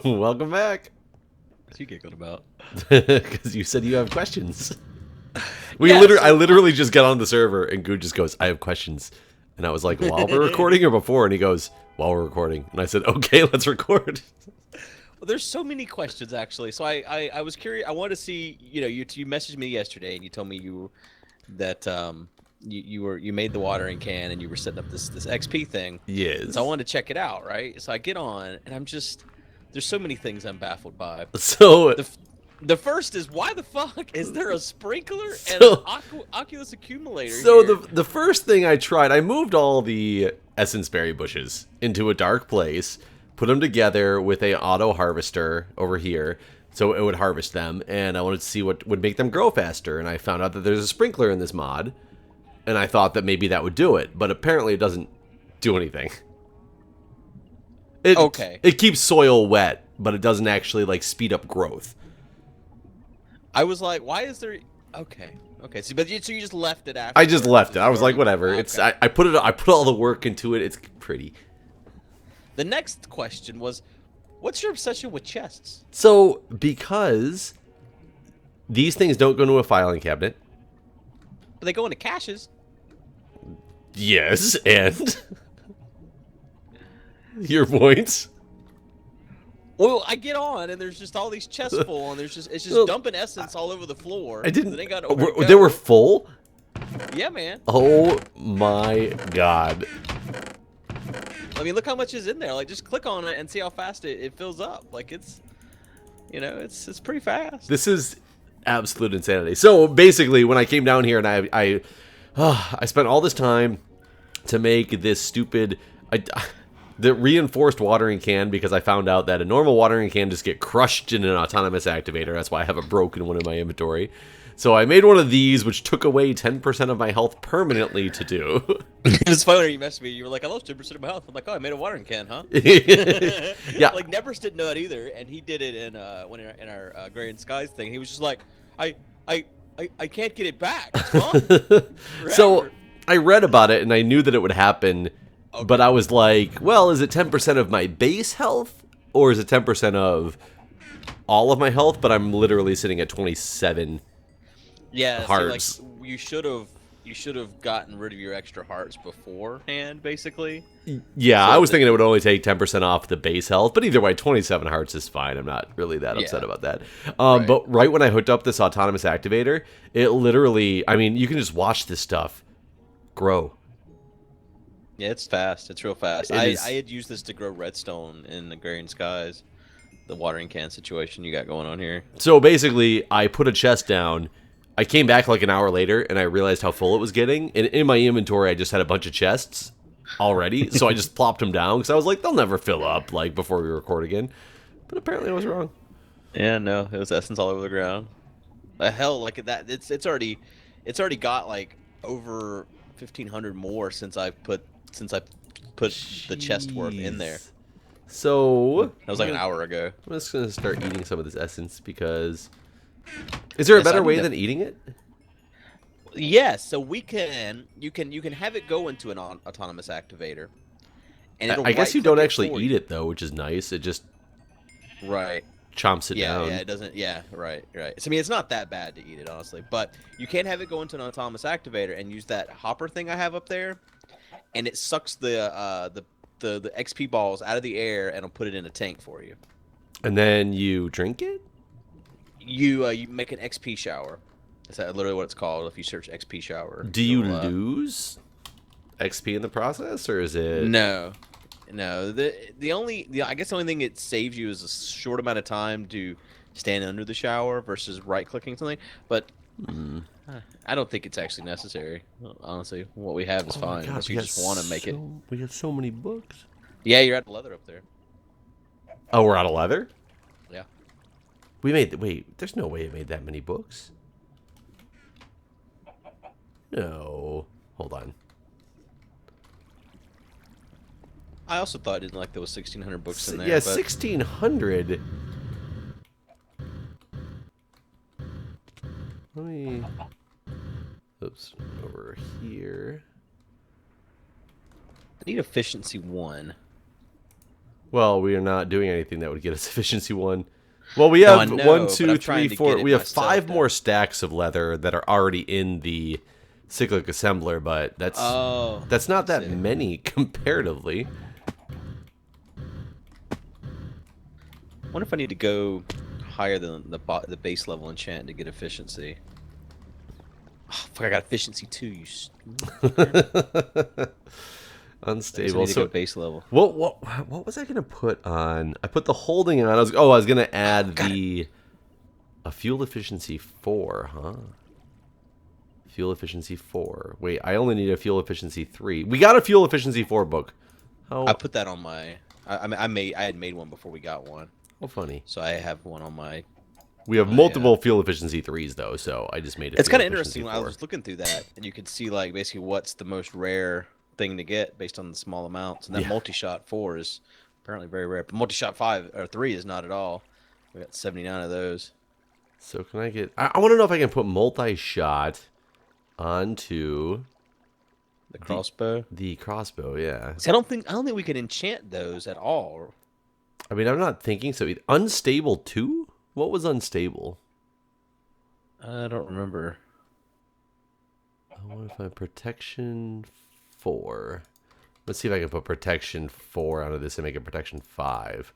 Welcome back. What's you giggled about? Because you said you have questions. Yeah, I so literally just got on the server and Guude just goes, I have questions. And I was like, while we're recording or before? And he goes, while we're recording. And I said, okay, let's record. well, there's so many questions actually. So I was curious. I wanted to see. You messaged me yesterday and you told me that you made the watering can and you were setting up this XP thing. And so I Yes. wanted to check it out, right? So I get on and there's so many things I'm baffled by. So, The f- the first is why the fuck is there a sprinkler and an so, Oculus accumulator so here? the first thing I tried, I moved all the essence berry bushes into a dark place, put them together with a auto harvester over here, so it would harvest them, and I wanted to see what would make them grow faster. And I found out that there's a sprinkler in this mod, and I thought that maybe that would do it, but apparently it doesn't do anything. Okay. It keeps soil wet, but it doesn't actually like speed up growth. I was like, why is there? Okay, okay. So you just left it I just afterwards? left it. Did I you was like, already? whatever. Okay. I put all the work into it. It's pretty. The next question was, what's your obsession with chests? So because these things don't go into a filing cabinet. But they go into caches. Yes, and your points. Well, I get on and there's just all these chests full, and it's just Well, dumping essence all over the floor. I didn't. Then they got nowhere to They were go. full. Yeah, man. Oh my god. I mean, look how much is in there. Like, just click on it and see how fast it fills up. Like, it's pretty fast. This is absolute insanity. So basically, when I came down here and I spent all this time to make this stupid the reinforced watering can, because I found out that a normal watering can just get crushed in an autonomous activator. That's why I have a broken one in my inventory. So I made one of these, which took away 10% of my health permanently to do. It's funny when you messaged me. You were like, "I lost 10% of my health." I'm like, "Oh, I made a watering can, huh?" Yeah. Like Nevers didn't know that either, and he did it in in our Agrarian Skies thing. He was just like, "I I can't get it back. It's gone So forever." I read about it and I knew that it would happen, Okay. but I was like, well, is it 10% of my base health or is it 10% of all of my health? But I'm literally sitting at 27 Yeah, hearts. so like you should have gotten rid of your extra hearts beforehand, basically. Yeah, So I was that- thinking it would only take 10% off the base health, but either way, 27 hearts is fine. I'm not really that upset Yeah. about that. Right. But right when I hooked up this autonomous activator, it literally, I mean, you can just watch this stuff grow. Yeah, it's fast. It's real fast. It I is- had used this to grow redstone in Agrarian Skies, the watering can situation you got going on here. So basically, I put a chest down. I came back like an hour later, and I realized how full it was getting. And in my inventory, I just had a bunch of chests already, so I just plopped them down because I was like, they'll never fill up like before we record again. But apparently, I was wrong. Yeah, no, it was essence all over the ground. The hell, like that. It's already got like over 1,500 more since I put the chest worth in there. Jeez. So That was like an hour ago. I'm just gonna start eating some of this essence because is there a Yes, I better need way to- than eating it? Yes, so you can have it go into an autonomous activator, and it'll I guess you right-click don't it actually for eat you. it though, which is nice. It just Right. chomps it Yeah, down. yeah, it doesn't. Yeah, right, right. So, I mean, it's not that bad to eat it, honestly. But you can have it go into an autonomous activator and use that hopper thing I have up there, and it sucks the XP balls out of the air and it'll put it in a tank for you. And then you drink it. You make an XP shower. That's literally what it's called. If you search XP shower, Do you you'll, lose XP in the process, or is it? No, no. I guess the only thing it saves you is a short amount of time to stand under the shower versus right clicking something. But I don't think it's actually necessary. Honestly, what we have is Oh my fine. God, Unless you just want to make it. We got so many books. Yeah, you're at the leather up there. Oh, we're out of leather. Yeah. We made. Wait, there's no way it made that many books. No. Hold on. I also thought I didn't like there was 1,600 books in there. Yeah, but 1,600. Let me. Oops, over here. I need efficiency 1. Well, we are not doing anything that would get us efficiency 1. Well, we No, have I know, 1, but 2, I'm 3, trying to 4. get it We have myself 5 then. more stacks of leather that are already in the cyclic assembler, but that's not that many comparatively. I wonder if I need to go higher than the base level enchant to get efficiency. Oh, fuck, I got efficiency 2, you stupid. Unstable. I need to go base level. What was I gonna put on? I put the holding on. I was gonna add a fuel efficiency 4, huh? Fuel efficiency 4. Wait, I only need a fuel efficiency 3. We got a fuel efficiency 4 book. I put that on my. I had made one before we got one. Oh, funny. So I have one on my. We have multiple fuel efficiency 3s though, so I just made it. It's kind of interesting when I was looking through that, and you could see like basically what's the most rare thing to get based on the small amounts, and that multi-shot 4 is apparently very rare. But multi-shot 5 or 3 is not at all. We got 79 of those. So can I get? I want to know if I can put multi-shot onto the crossbow. The crossbow, yeah. See, I don't think we can enchant those at all. I mean, I'm not thinking so. Unstable 2? What was unstable? I don't remember. I want to find protection 4. Let's see if I can put protection 4 onto this and make it protection 5.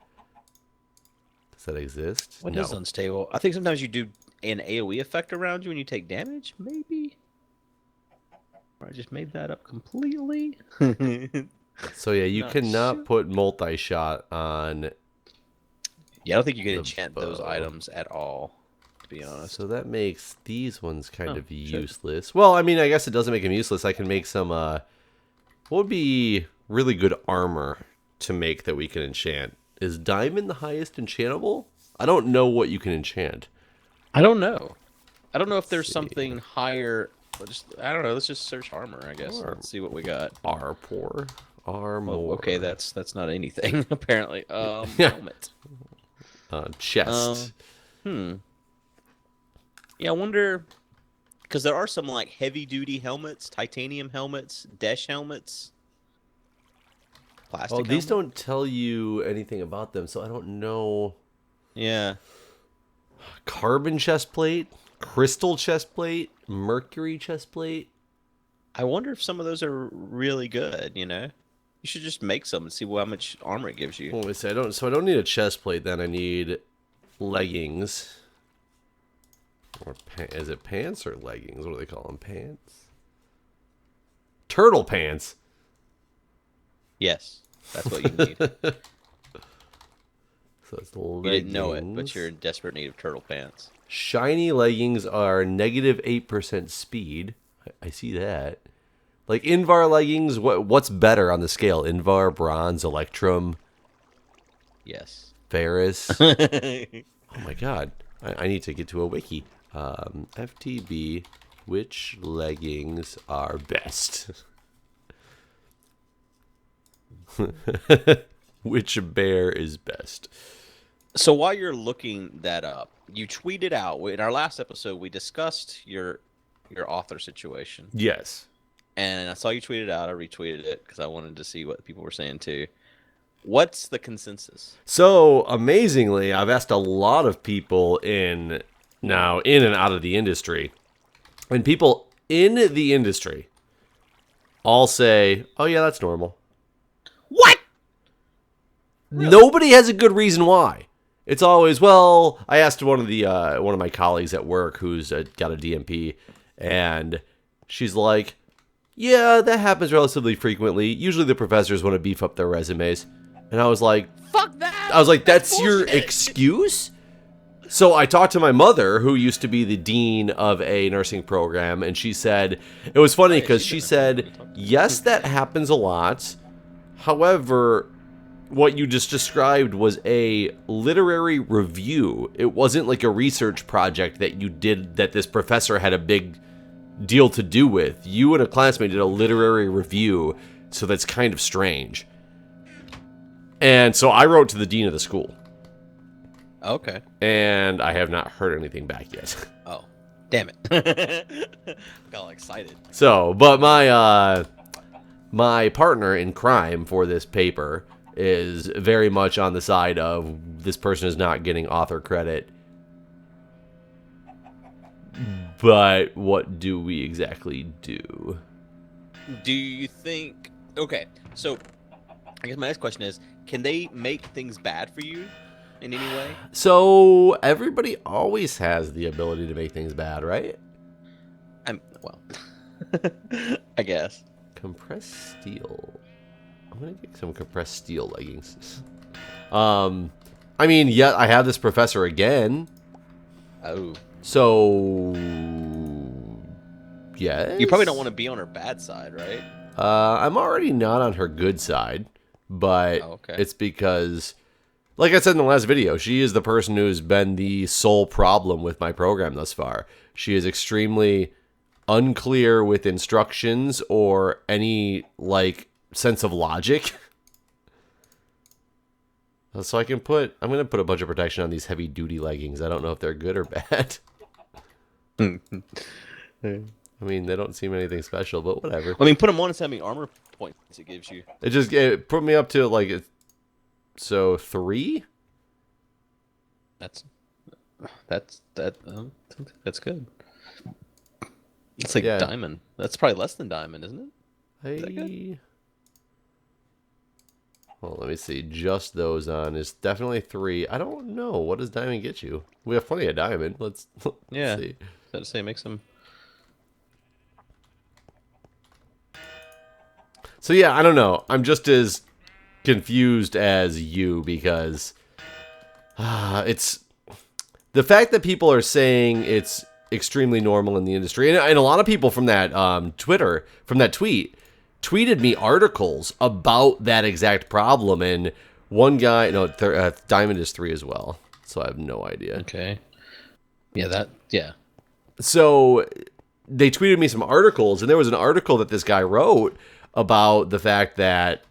Does that exist? What is unstable? I think sometimes you do an AoE effect around you when you take damage, maybe? Or I just made that up completely. So yeah, you cannot put multi-shot on. Yeah, I don't think you can enchant those items at all, to be honest. So that makes these ones kind of useless. Well, I mean, I guess it doesn't make them useless. I can make some, what would be really good armor to make that we can enchant? Is diamond the highest enchantable? I don't know what you can enchant. I don't know. I don't know if there's something higher. I don't know. Let's just search armor, I guess. Let's see what we got. Armor. Well, okay, that's not anything, apparently. Helmet. Chest. Yeah, I wonder, because there are some like heavy-duty helmets, titanium helmets, Desh helmets, plastic. These don't tell you anything about them, so I don't know. Yeah. Carbon chest plate, crystal chest plate, mercury chest plate. I wonder if some of those are really good. You should just make some and see how much armor it gives you. Well, I don't need a chest plate. Then I need leggings. Or is it pants or leggings? What do they call them? Pants. Turtle pants. Yes, that's what you need. So it's the leggings. You didn't know it, but you're in desperate need of turtle pants. Shiny leggings are negative 8% speed. I see that. Like Invar leggings, what's better on the scale? Invar, bronze, electrum? Yes. Ferris? Oh my god. I need to get to a wiki. FTB, which leggings are best? Which bear is best? So while you're looking that up, you tweeted out, in our last episode, we discussed your author situation. Yes. And I saw you tweet it out. I retweeted it because I wanted to see what people were saying too. What's the consensus? So, amazingly, I've asked a lot of people in and out of the industry. And people in the industry all say, oh yeah, that's normal. What? Really? Nobody has a good reason why. It's always, well, I asked one of my colleagues at work who's got a DMP, and she's like, yeah, that happens relatively frequently. Usually the professors want to beef up their resumes. And I was like, fuck that. I was like, that's your excuse? So I talked to my mother, who used to be the dean of a nursing program, and she said, it was funny because she said, yes, that happens a lot. However, what you just described was a literary review. It wasn't like a research project that you did that this professor had a big deal to do with. You and a classmate did a literary review, so that's kind of strange. And so I wrote to the dean of the school. Okay. And I have not heard anything back yet. Oh, damn it. Got all excited. So, but my partner in crime for this paper is very much on the side of this person is not getting author credit. But what do we exactly do? Do you think... Okay, so I guess my next question is, can they make things bad for you in any way? So everybody always has the ability to make things bad, right? Well, I guess. Compressed steel. I'm gonna get some compressed steel leggings. I mean, yeah, I have this professor again. Oh. So, yes. You probably don't want to be on her bad side, right? I'm already not on her good side, but okay. It's because, like I said in the last video, she is the person who's been the sole problem with my program thus far. She is extremely unclear with instructions or any, like, sense of logic. So I'm going to put a bunch of protection on these heavy-duty leggings. I don't know if they're good or bad. I mean, they don't seem anything special, but whatever. I mean, put them on and see how many armor points it gives you. It put me up to, like, so 3? That's good. It's like diamond. That's probably less than diamond, isn't it? Is that good? Well, let me see. Just those on is definitely 3. I don't know. What does diamond get you? We have plenty of diamond. Let's see. That to say, make some. So yeah, I don't know. I'm just as confused as you because it's the fact that people are saying it's extremely normal in the industry, and a lot of people from that tweeted me articles about that exact problem, and one guy, diamond is 3 as well, so I have no idea. Okay. Yeah. So they tweeted me some articles, and there was an article that this guy wrote about the fact that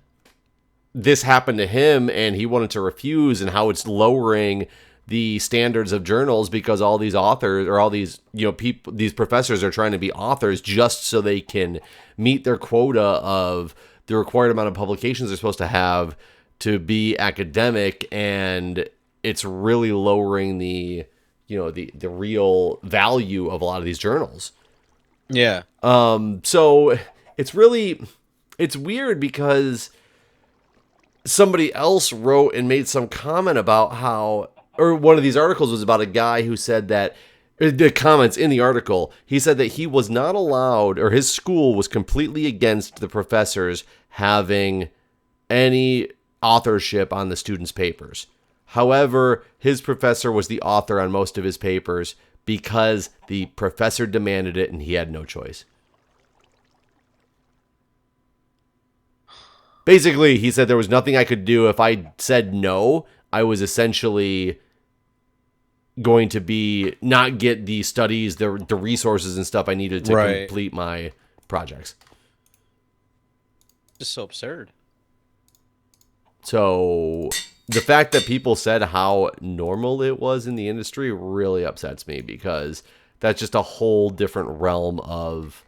this happened to him, and he wanted to refuse, and how it's lowering the standards of journals because all these authors or all these people, these professors are trying to be authors just so they can meet their quota of the required amount of publications they're supposed to have to be academic, and it's really lowering the the real value of a lot of these journals. Yeah. So it's weird because somebody else wrote and made some comment about how, or one of these articles was about a guy who said that, the comments in the article, he said that he was not allowed, or his school was completely against the professors having any authorship on the students' papers. However, his professor was the author on most of his papers because the professor demanded it and he had no choice. Basically, he said there was nothing I could do. If I said no, I was essentially going to be not get the studies, the resources and stuff I needed to complete my projects. Just so absurd. So the fact that people said how normal it was in the industry really upsets me, because that's just a whole different realm of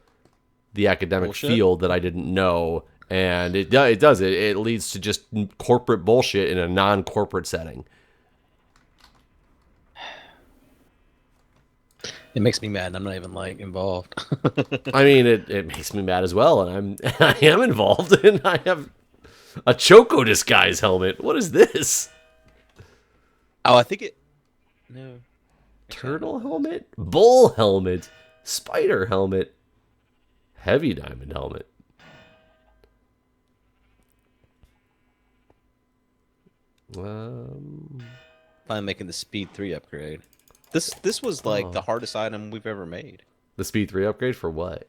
the academic field that I didn't know. And it does. It leads to just corporate bullshit in a non-corporate setting. It makes me mad, and I'm not even involved. I mean, it makes me mad as well, and I am involved, and I have a Choco disguise helmet. What is this? Oh, I think it. No. Turtle helmet, bull helmet, spider helmet, heavy diamond helmet. I'm making the Speed 3 upgrade. This was the hardest item we've ever made. The Speed 3 upgrade for what?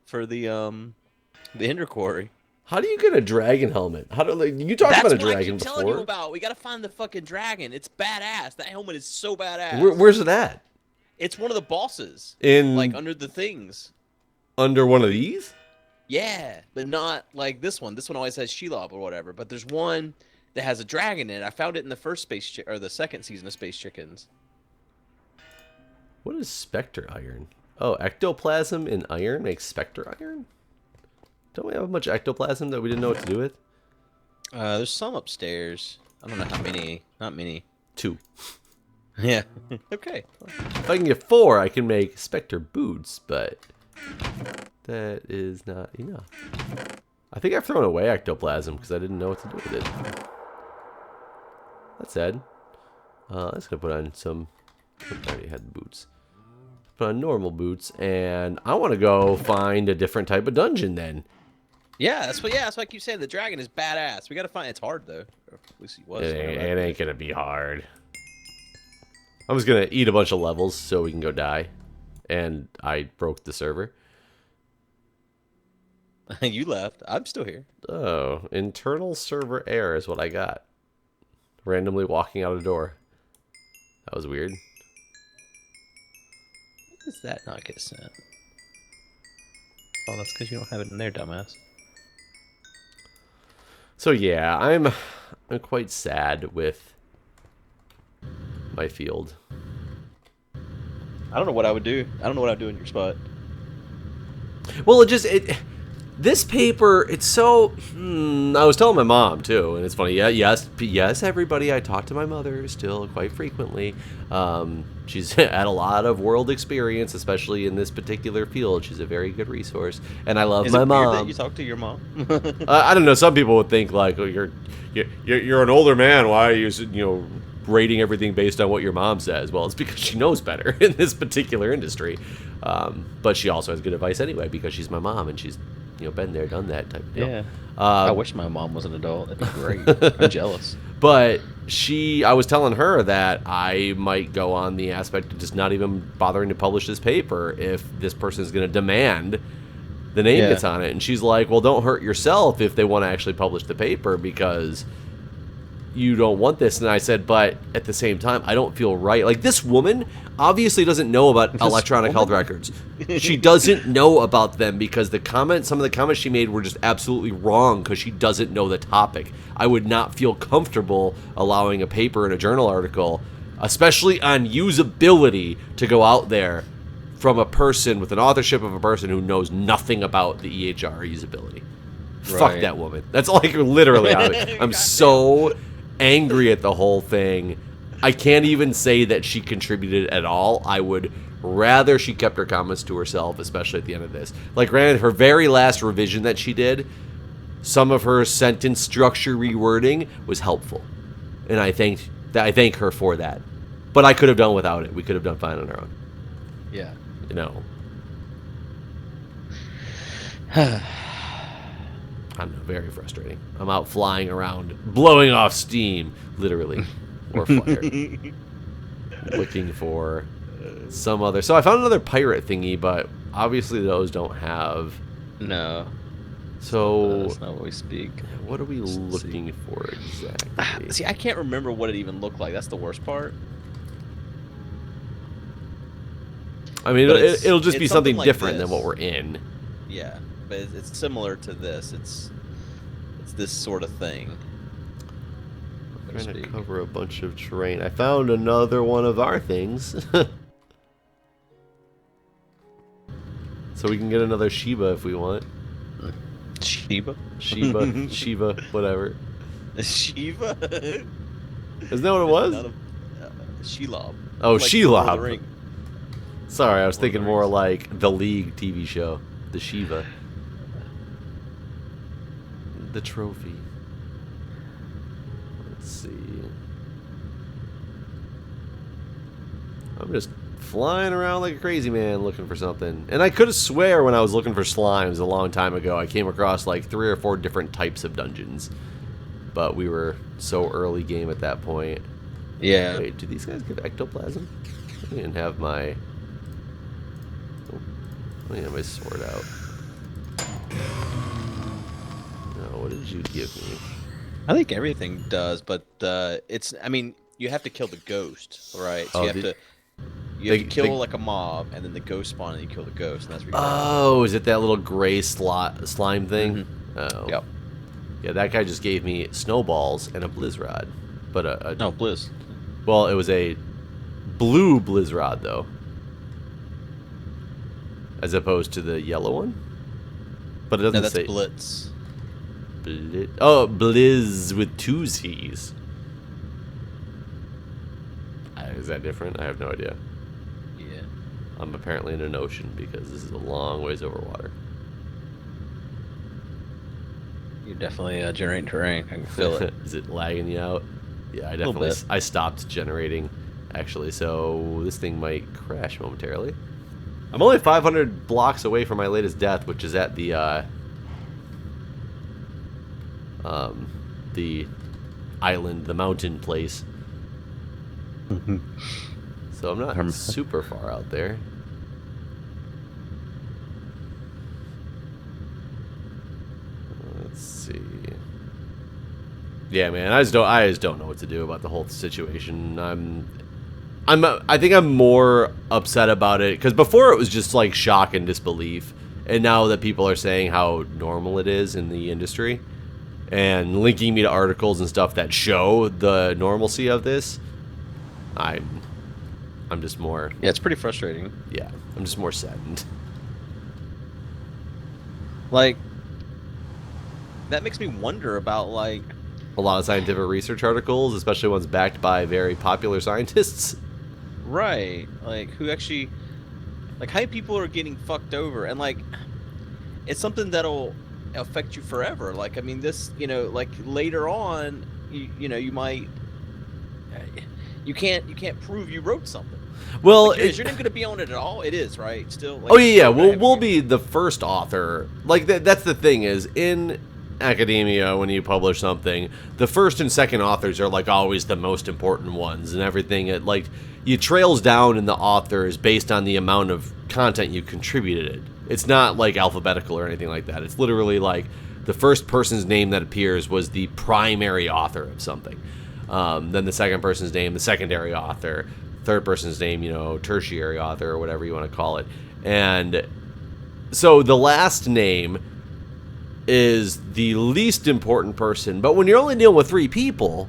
For the Ender Quarry. How do you get a dragon helmet? How do you talked about a dragon before? That's what I keep telling you about. We gotta find the fucking dragon. It's badass. That helmet is so badass. Where's it at? It's one of the bosses. In under the things. Under one of these? Yeah, but not like this one. This one always has Shelob or whatever. But there's one that has a dragon in it. I found it in the first or the second season of Space Chickens. What is Spectre Iron? Oh, ectoplasm in iron makes Spectre Iron? Don't we have a bunch of ectoplasm that we didn't know what to do with? There's some upstairs. I don't know how many. Not many. 2. Yeah. Okay. If I can get 4, I can make Spectre boots, but that is not enough. I think I've thrown away ectoplasm because I didn't know what to do with it. That said, I'm just gonna put on some. I already had boots. Put on normal boots, and I want to go find a different type of dungeon then. Yeah, that's what I keep saying. The dragon is badass. We gotta find. It's hard though. Or at least he was. It ain't gonna be hard. I'm just gonna eat a bunch of levels so we can go die. And I broke the server. You left. I'm still here. Oh, internal server error is what I got. Randomly walking out a door. That was weird. Why does that not get sent? Oh, that's because you don't have it in there, dumbass. So yeah, I'm quite sad with my field. I don't know what I would do. I don't know what I'd do in your spot. Well, this paper, it's so. I was telling my mom too, and it's funny. Yeah, yes, everybody. I talk to my mother still quite frequently. She's had a lot of world experience, especially in this particular field. She's a very good resource, and I love my mom. That you talk to your mom? I don't know. Some people would think like, oh, you're an older man. Why are you rating everything based on what your mom says? Well, it's because she knows better in this particular industry. But she also has good advice anyway because she's my mom and she's been there, done that type of deal. Yeah. I wish my mom was an adult. That'd be great. I'm jealous. But I was telling her that I might go on the aspect of just not even bothering to publish this paper if this person is going to demand the name gets on it. And she's like, well, don't hurt yourself if they want to actually publish the paper because you don't want this. And I said, but at the same time, I don't feel right. Like, this woman obviously doesn't know about electronic health records. She doesn't know about them because some of the comments she made were just absolutely wrong because she doesn't know the topic. I would not feel comfortable allowing a paper in a journal article, especially on usability, to go out there from a person with an authorship of a person who knows nothing about the EHR usability. Right. Fuck that woman. That's like literally I'm so angry at the whole thing. I can't even say that she contributed at all. I would rather she kept her comments to herself, especially at the end of this. Like, granted, her very last revision that she did, some of her sentence structure rewording was helpful, and I thank her for that. But I could have done without it. We could have done fine on our own. Yeah. I don't know, very frustrating. I'm out flying around, blowing off steam, literally, or fire, looking for some other. So I found another pirate thingy, but obviously those don't have. No. So that's not what we speak. What are we looking for exactly? See, I can't remember what it even looked like. That's the worst part. I mean, it'll just be something like different this. than what we're in. Yeah, but it's similar to this. It's this sort of thing. I'm trying to cover a bunch of terrain. I found another one of our things. So we can get another Shiba if we want. Shiba? Shiba, whatever. Shiva? Isn't that what it was? Shelob. Oh, like Shelob. Sorry, I was thinking more like the League TV show. The Shiva. The trophy. Let's see. I'm just flying around like a crazy man looking for something. And I could have swear when I was looking for slimes a long time ago, I came across like 3 or 4 different types of dungeons. But we were so early game at that point. Yeah. Wait, do these guys give ectoplasm? I didn't have my... Oh, I didn't have my sword out. No, what did you give me? I think everything does, but it's... I mean, you have to kill the ghost, right? So you have to kill like a mob, and then the ghost spawn, and you kill the ghost, and that's where you Oh, is it that little gray slime thing? Mm-hmm. Oh. Yep. Yeah, that guy just gave me snowballs and a blizzrod. But no, blizz. Well, it was a blue blizzrod, though. As opposed to the yellow one? But it doesn't say... Blitz. Blizz with 2 Z's. Is that different? I have no idea. Yeah. I'm apparently in an ocean because this is a long ways over water. You're definitely generating terrain. I can feel it. Is it lagging you out? Yeah, I Little definitely. bit. I stopped generating, actually, so this thing might crash momentarily. I'm only 500 blocks away from my latest death, which is at the island, the mountain place. So I'm not super far out there. Let's see. Yeah, man, I just don't know what to do about the whole situation. I think I'm more upset about it because before it was just like shock and disbelief, and now that people are saying how normal it is in the industry, and linking me to articles and stuff that show the normalcy of this, I'm just more. Yeah, it's pretty frustrating. Yeah, I'm just more saddened. Like, that makes me wonder about, like... A lot of scientific research articles, especially ones backed by very popular scientists. Right. Like, who actually... Like, how many people are getting fucked over? And, like, it's something that'll affect you forever. Like, I mean, this, you know, like, later on, you know, you might... You can't prove you wrote something. Well, like, is your name going to be on it at all? It is, right? Still. Like, oh yeah, we'll be the first author. Like that's the thing is in academia when you publish something, the first and second authors are like always the most important ones, and everything it like you trails down in the authors based on the amount of content you contributed. It's not like alphabetical or anything like that. It's literally like the first person's name that appears was the primary author of something. Then the second person's name, the secondary author, third person's name, you know, tertiary author or whatever you want to call it. And so the last name is the least important person. But when you're only dealing with 3 people,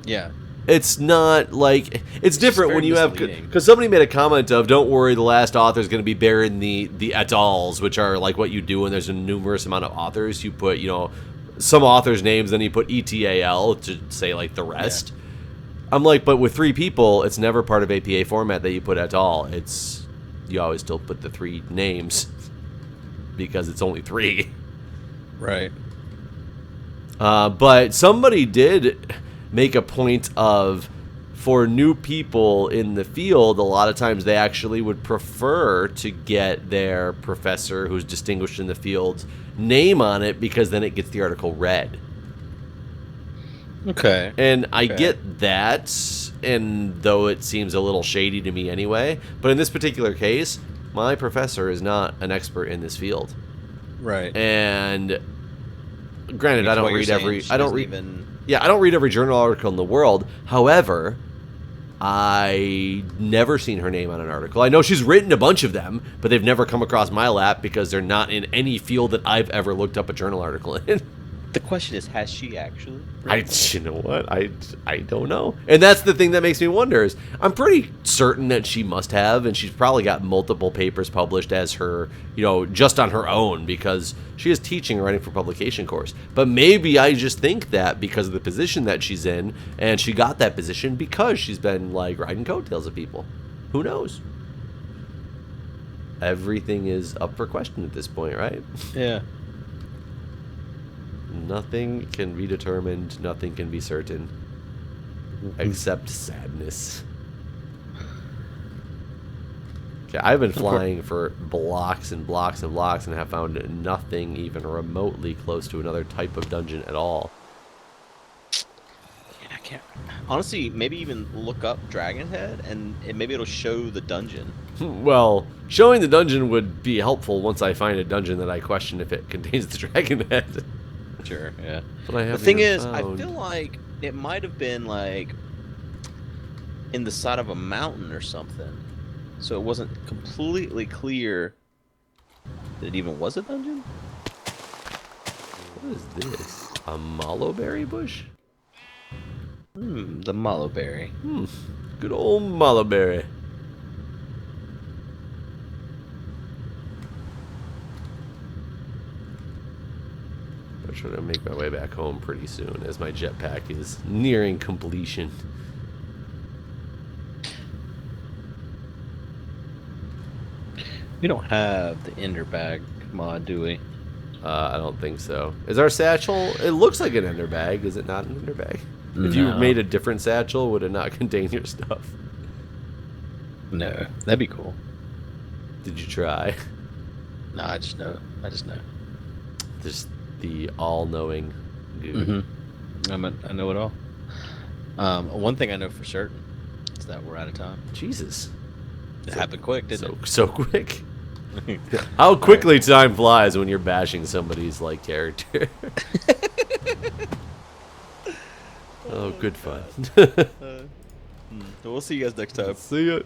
yeah, it's not like it's different when you have misleading. because somebody made a comment of don't worry, the last author is going to be buried in the et als, which are like what you do when there's a numerous amount of authors. You put, you know, some authors' names, then you put ETAL to say like the rest. Yeah. I'm like, but with 3 people, it's never part of APA format that you put et al. It's you always still put the 3 names because it's only 3. Right. But somebody did make a point of for new people in the field, a lot of times they actually would prefer to get their professor who's distinguished in the field's name on it because then it gets the article read. Okay. And I get that, and though it seems a little shady to me anyway, but in this particular case, my professor is not an expert in this field. Right. And granted, I don't read every I don't read even... Yeah, I don't read every journal article in the world. However, I never seen her name on an article. I know she's written a bunch of them, but they've never come across my lap because they're not in any field that I've ever looked up a journal article in. The question is, has she actually? You know what? I don't know. And that's the thing that makes me wonder is I'm pretty certain that she must have, and she's probably got multiple papers published as her, you know, just on her own because she is teaching and writing for publication course. But maybe I just think that because of the position that she's in, and she got that position because she's been like riding coattails of people. Who knows? Everything is up for question at this point, right? Yeah. Nothing can be determined, nothing can be certain, except sadness. Okay, I've been flying for blocks and blocks and blocks and have found nothing even remotely close to another type of dungeon at all. Yeah, I can't... Honestly, maybe even look up Dragon Head, and maybe it'll show the dungeon. Well, showing the dungeon would be helpful once I find a dungeon that I question if it contains the Dragon Head. Sure, yeah. But I the thing is, I feel like it might have been like in the side of a mountain or something, so it wasn't completely clear that it even was a dungeon. What is this? A mallowberry bush? The mallowberry. Good old mallowberry. I'll try to make my way back home pretty soon as my jetpack is nearing completion. We don't have the ender bag mod, do we? I don't think so. Is our satchel? It looks like an ender bag. Is it not an ender bag? If you No. made a different satchel, would it not contain your stuff? No, that'd be cool. Did you try? No, I just know. Just the all-knowing Guude. I know it all. One thing I know for certain is that we're out of time. Jesus. It happened quick, didn't it? So quick. How quickly time flies when you're bashing somebody's like character. Oh, good fun. We'll see you guys next time. See ya.